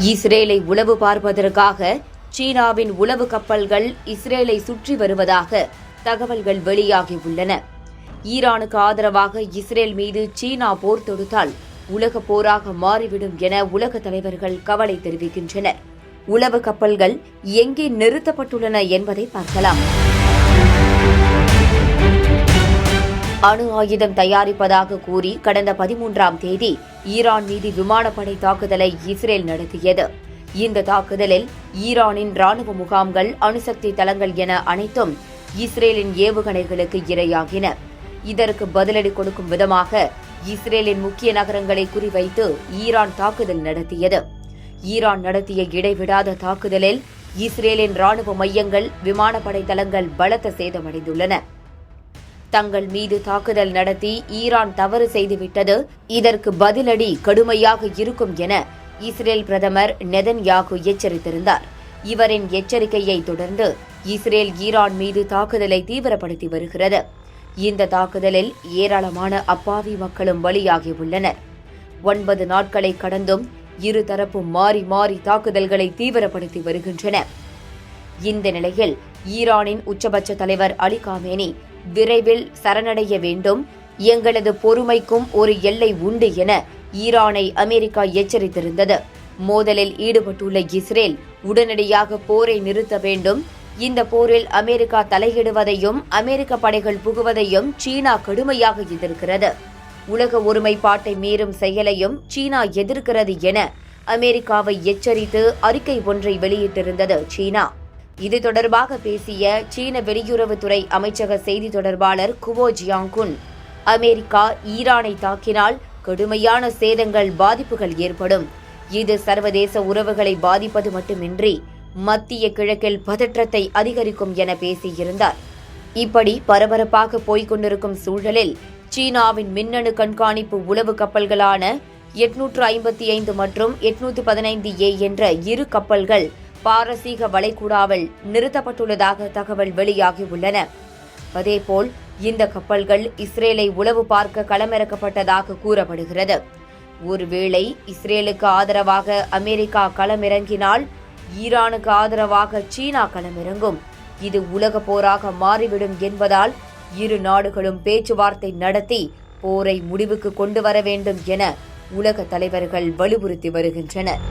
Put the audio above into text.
இஸ்ரேலை உளவு பார்ப்பதற்காக சீனாவின் உளவு கப்பல்கள் இஸ்ரேலை சுற்றி வருவதாக தகவல்கள் வெளியாகியுள்ளன. ஈரானுக்கு ஆதரவாக இஸ்ரேல் மீது சீனா போர் தொடுத்தால் உலக போராக மாறிவிடும் என உலக தலைவர்கள் கவலை தெரிவிக்கின்றனர். உளவு கப்பல்கள் எங்கே நிறுத்தப்பட்டுள்ளன என்பதை பார்க்கலாம். அணு ஆயுதம் தயாரிப்பதாக கூறி கடந்த 13ஆம் தேதி ஈரான் மீது விமானப்படை தாக்குதலை இஸ்ரேல் நடத்தியது. இந்த தாக்குதலில் ஈரானின் ராணுவ முகாம்கள், அணுசக்தி தளங்கள் என அனைத்தும் இஸ்ரேலின் ஏவுகணைகளுக்கு இரையாகின. இதற்கு பதிலடி கொடுக்கும் விதமாக இஸ்ரேலின் முக்கிய நகரங்களை குறிவைத்து ஈரான் தாக்குதல் நடத்தியது. ஈரான் நடத்திய இடைவிடாத தாக்குதலில் இஸ்ரேலின் ராணுவ மையங்கள், விமானப்படை தளங்கள் பலத்த சேதமடைந்துள்ளன. தங்கள் மீது தாக்குதல் நடத்தி ஈரான் தவறு செய்துவிட்டது, இதற்கு பதிலடி கடுமையாக இருக்கும் என இஸ்ரேல் பிரதமர் நெதன்யாகு எச்சரித்திருந்தார். இவரின் எச்சரிக்கையை தொடர்ந்து இஸ்ரேல் ஈரான் மீது தாக்குதலை தீவிரப்படுத்தி வருகிறது. இந்த தாக்குதலில் ஏராளமான அப்பாவி மக்களும் பலியாகியுள்ளனர். 9 நாட்களை கடந்தும் இருதரப்பும் மாறி மாறி தாக்குதல்களை தீவிரப்படுத்தி வருகின்றன. இந்த நிலையில் ஈரானின் உச்சபட்ச தலைவர் அலி காமேனி விரைவில் சரணடைய வேண்டும், எங்களது பொறுமைக்கும் ஒரு எல்லை உண்டு என ஈரானை அமெரிக்கா எச்சரித்திருந்தது. மோதலில் ஈடுபட்டுள்ள இஸ்ரேல் உடனடியாக போரை நிறுத்த வேண்டும், இந்த போரில் அமெரிக்கா தலையிடுவதையும் அமெரிக்க படைகள் புகுவதையும் சீனா கடுமையாக எதிர்க்கிறது. உலக ஒருமைப்பாட்டை மீறும் செயலையும் சீனா எதிர்க்கிறது என அமெரிக்காவை எச்சரித்து அறிக்கை ஒன்றை வெளியிட்டிருந்தது சீனா. இது தொடர்பாக பேசிய சீன வெளியுறவுத்துறை அமைச்சக செய்தி தொடர்பாளர் குவோ ஜியாங்குன், அமெரிக்கா ஈரானை தாக்கினால் கடுமையான சேதங்கள், பாதிப்புகள் ஏற்படும். இது சர்வதேச உறவுகளை பாதிப்பது மட்டுமின்றி மத்திய கிழக்கில் பதற்றத்தை அதிகரிக்கும் என பேசியிருந்தார். இப்படி பரபரப்பாக போய்கொண்டிருக்கும் சூழலில் சீனாவின் மின்னணு கண்காணிப்பு உளவு கப்பல்களான 855 மற்றும் 815A என்ற இரு கப்பல்கள் பாரசீக வளைகுடாவில் நிறுத்தப்பட்டுள்ளதாக தகவல் வெளியாகியுள்ளன. அதேபோல் இந்த கப்பல்கள் இஸ்ரேலை உளவு பார்க்க களமிறக்கப்பட்டதாக கூறப்படுகிறது. ஒருவேளை இஸ்ரேலுக்கு ஆதரவாக அமெரிக்கா களமிறங்கினால் ஈரானுக்கு ஆதரவாக சீனா களமிறங்கும். இது உலக போராக மாறிவிடும் என்பதால் இரு நாடுகளும் பேச்சுவார்த்தை நடத்தி போரை முடிவுக்கு கொண்டு வர வேண்டும் என உலக தலைவர்கள் வலியுறுத்தி வருகின்றனர்.